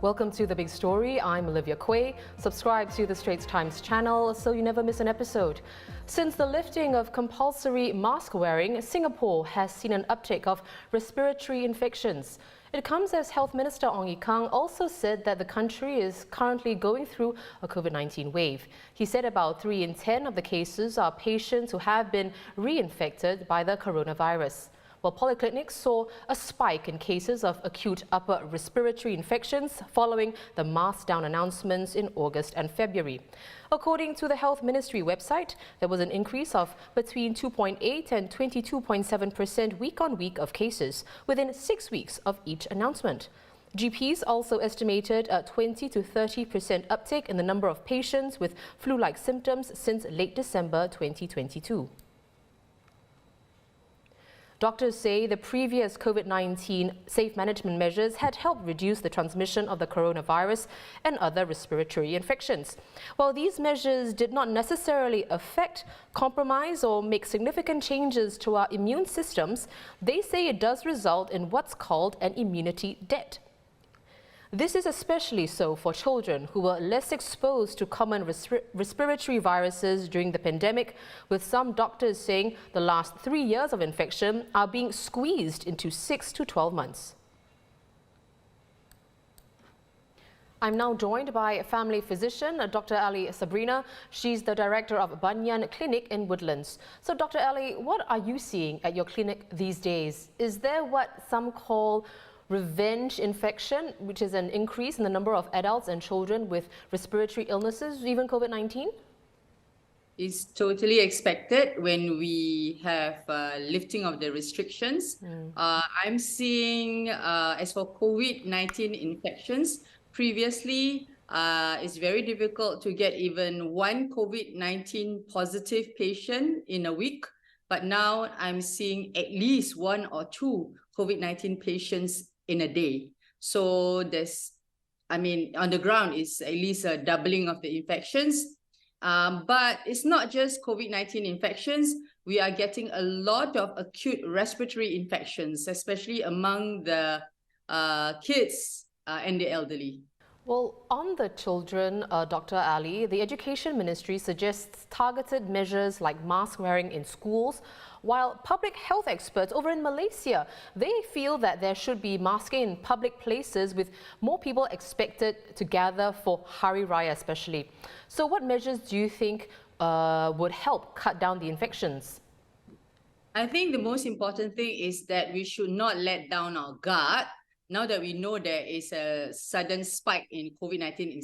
Welcome to The Big Story. I'm Olivia Quay. Subscribe to the Straits Times channel so you never miss an episode. Since the lifting of compulsory mask wearing, Singapore has seen an uptick of respiratory infections. It comes as Health Minister Ong Ye Kung also said that the country is currently going through a COVID-19 wave. He said about 3 in 10 of the cases are patients who have been reinfected by the coronavirus. Well, polyclinics saw a spike in cases of acute upper respiratory infections following the mask down announcements in August and February. According to the Health Ministry website, there was an increase of between 2.8 and 22.7% week-on-week of cases within 6 weeks of each announcement. GPs also estimated a 20 to 30% uptick in the number of patients with flu-like symptoms since late December 2022. Doctors say the previous COVID-19 safe management measures had helped reduce the transmission of the coronavirus and other respiratory infections. While these measures did not necessarily affect, compromise or make significant changes to our immune systems, they say it does result in what's called an immunity debt. This is especially so for children who were less exposed to common respiratory viruses during the pandemic, with some doctors saying the last 3 years of infection are being squeezed into 6 to 12 months. I'm now joined by a family physician, Dr. Elly Sabrina. She's the director of Banyan Clinic in Woodlands. So, Dr. Elly, what are you seeing at your clinic these days? Is there what some call revenge infection, which is an increase in the number of adults and children with respiratory illnesses, even COVID-19? It's totally expected when we have lifting of the restrictions. I'm seeing, as for COVID-19 infections, previously it's very difficult to get even one COVID-19 positive patient in a week. But now I'm seeing at least 1 or 2 COVID-19 patients in a day. So there's, on the ground is at least a doubling of the infections. But it's not just COVID-19 infections. We are getting a lot of acute respiratory infections, especially among the kids and the elderly. Well, on the children, Dr. Elly, the Education Ministry suggests targeted measures like mask wearing in schools, while public health experts over in Malaysia, they feel that there should be masking in public places with more people expected to gather for Hari Raya especially. So what measures do you think would help cut down the infections? I think the most important thing is that we should not let down our guard. Now that we know there is a sudden spike in COVID-19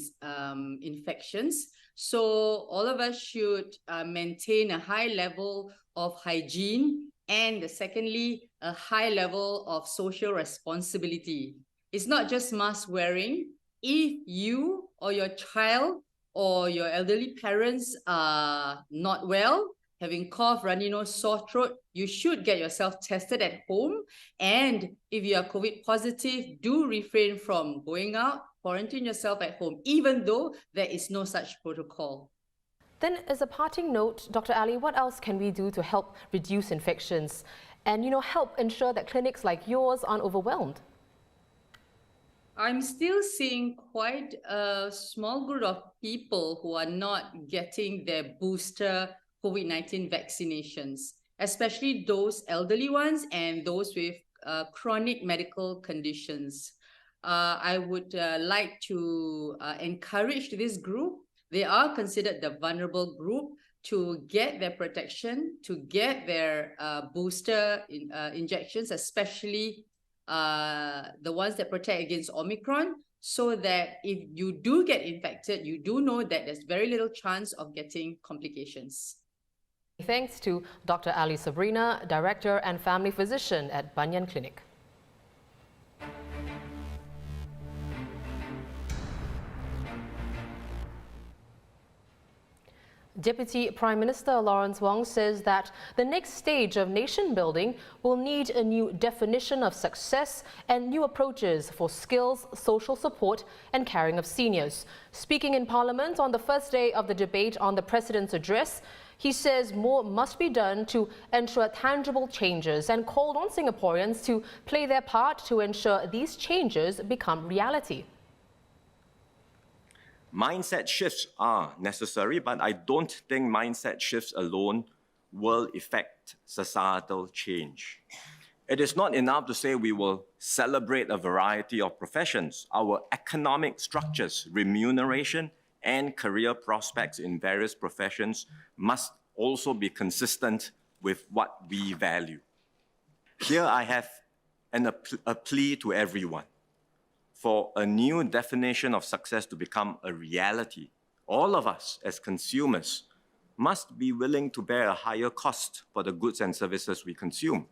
infections, so all of us should maintain a high level of hygiene and secondly, a high level of social responsibility. It's not just mask wearing. If you or your child or your elderly parents are not well, having cough, runny nose, sore throat, you should get yourself tested at home. And if you are COVID positive, do refrain from going out, quarantine yourself at home, even though there is no such protocol. Then, as a parting note, Dr. Elly, what else can we do to help reduce infections and, help ensure that clinics like yours aren't overwhelmed? I'm still seeing quite a small group of people who are not getting their booster COVID-19 vaccinations, especially those elderly ones and those with chronic medical conditions. I would like to encourage this group. They are considered the vulnerable group to get their protection, to get their booster injections, especially the ones that protect against Omicron, so that if you do get infected, you do know that there's very little chance of getting complications. Thanks to Dr. Elly Sabrina, Director and Family Physician at Banyan Clinic. Deputy Prime Minister Lawrence Wong says that the next stage of nation building will need a new definition of success and new approaches for skills, social support and caring of seniors. Speaking in Parliament on the first day of the debate on the President's address, he says more must be done to ensure tangible changes and called on Singaporeans to play their part to ensure these changes become reality. Mindset shifts are necessary, but I don't think mindset shifts alone will effect societal change. It is not enough to say we will celebrate a variety of professions. Our economic structures, remuneration, and career prospects in various professions must also be consistent with what we value. Here I have a plea to everyone. For a new definition of success to become a reality, all of us as consumers must be willing to bear a higher cost for the goods and services we consume.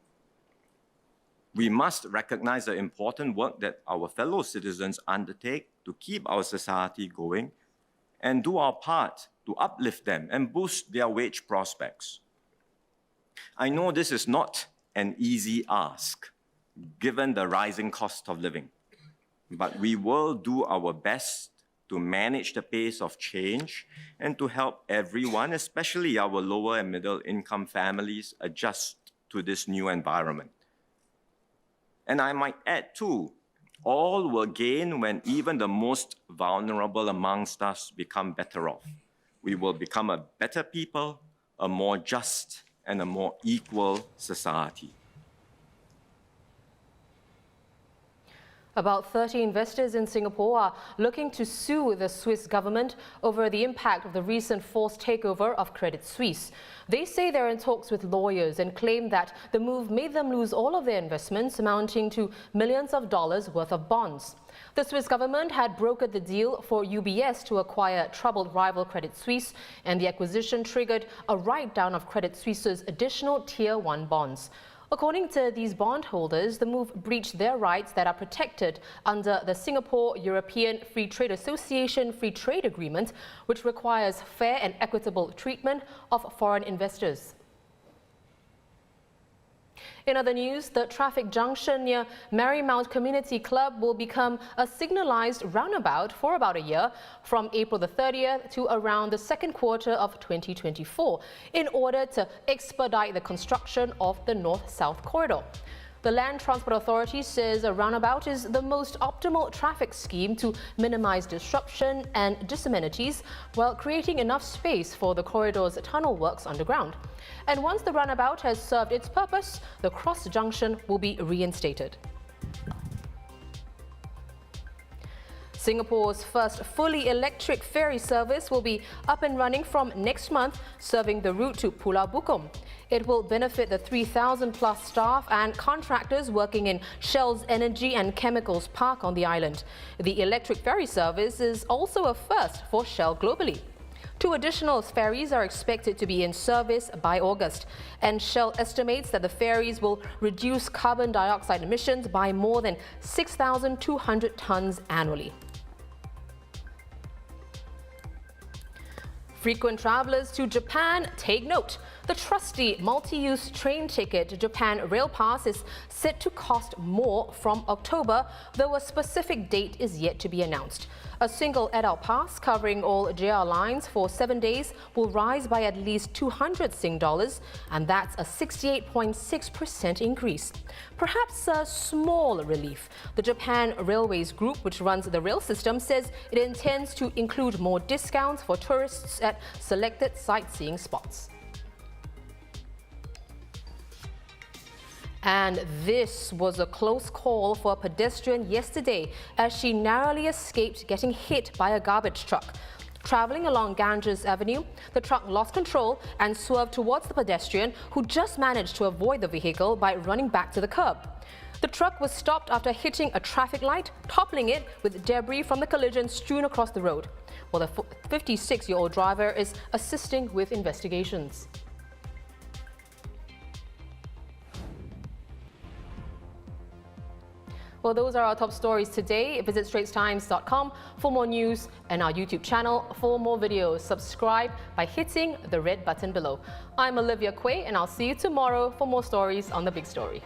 We must recognize the important work that our fellow citizens undertake to keep our society going and do our part to uplift them and boost their wage prospects. I know this is not an easy ask, given the rising cost of living, but we will do our best to manage the pace of change and to help everyone, especially our lower and middle income families, adjust to this new environment. And I might add too, all will gain when even the most vulnerable amongst us become better off. We will become a better people, a more just and a more equal society. About 30 investors in Singapore are looking to sue the Swiss government over the impact of the recent forced takeover of Credit Suisse. They say they're in talks with lawyers and claim that the move made them lose all of their investments, amounting to millions of dollars worth of bonds. The Swiss government had brokered the deal for UBS to acquire troubled rival Credit Suisse, and the acquisition triggered a write-down of Credit Suisse's additional Tier 1 bonds. According to these bondholders, the move breached their rights that are protected under the Singapore-European Free Trade Association Free Trade Agreement, which requires fair and equitable treatment of foreign investors. In other news, the traffic junction near MARYMOUNT Community Club will become a signalised roundabout for about a year, from April the 30th to around the second quarter of 2024, in order to expedite the construction of the North-South corridor. The Land Transport Authority says a roundabout is the most optimal traffic scheme to minimise disruption and disamenities while creating enough space for the corridor's tunnel works underground. And once the roundabout has served its purpose, the cross junction will be reinstated. Singapore's first fully electric ferry service will be up and running from next month, serving the route to Pulau Bukom. It will benefit the 3,000-plus staff and contractors working in Shell's Energy and Chemicals Park on the island. The electric ferry service is also a first for Shell globally. 2 additional ferries are expected to be in service by August, and Shell estimates that the ferries will reduce carbon dioxide emissions by more than 6,200 tonnes annually. Frequent travellers to Japan, take note. The trusty multi-use train ticket Japan Rail Pass is set to cost more from October, though a specific date is yet to be announced. A single adult pass covering all JR lines for 7 days will rise by at least 200 Sing dollars, and that's a 68.6% increase. Perhaps a small relief. The Japan Railways Group, which runs the rail system, says it intends to include more discounts for tourists at selected sightseeing spots. And this was a close call for a pedestrian yesterday as she narrowly escaped getting hit by a garbage truck. Travelling along Ganges Avenue, the truck lost control and swerved towards the pedestrian, who just managed to avoid the vehicle by running back to the curb. The truck was stopped after hitting a traffic light, toppling it with debris from the collision strewn across the road. Well, the 56-year-old driver is assisting with investigations. Well, those are our top stories today. Visit straitstimes.com for more news and our YouTube channel for more videos. Subscribe by hitting the red button below. I'm Olivia Quay, and I'll see you tomorrow for more stories on The Big Story.